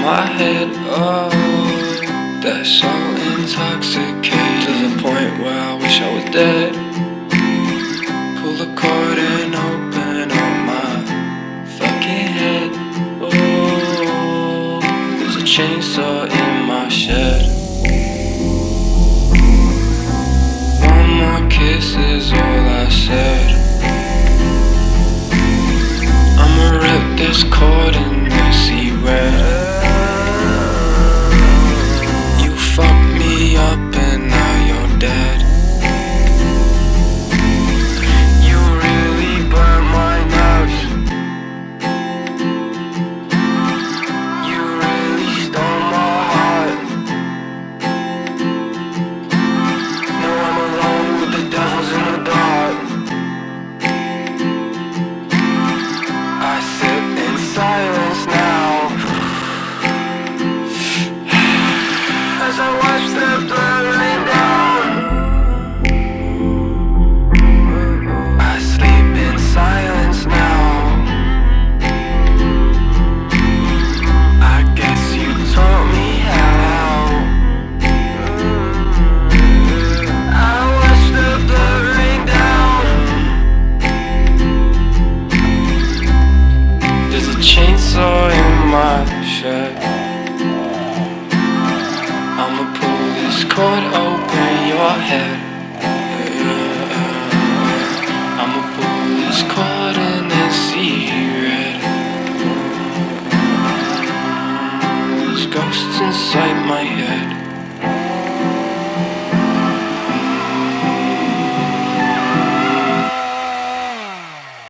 my head. Oh, that's so intoxicating, to the point where I wish I was dead. Pull the cord and open up my fucking head. Oh, there's a chainsaw in my shed. One more kiss is all I said. I'ma rip this cord and then see red. You fucked me up and now you're dead. You really burned my nerves. You really stole my heart. Now I'm alone with the devils in the dark. I sit in silence now as I watch the blood rain down. I sleep in silence now. I guess you taught me how. I watch the blood rain down. There's a chainsaw in my shed. I'ma pull this cord, open your head. I'ma pull this cord and then see red. There's ghosts inside my head.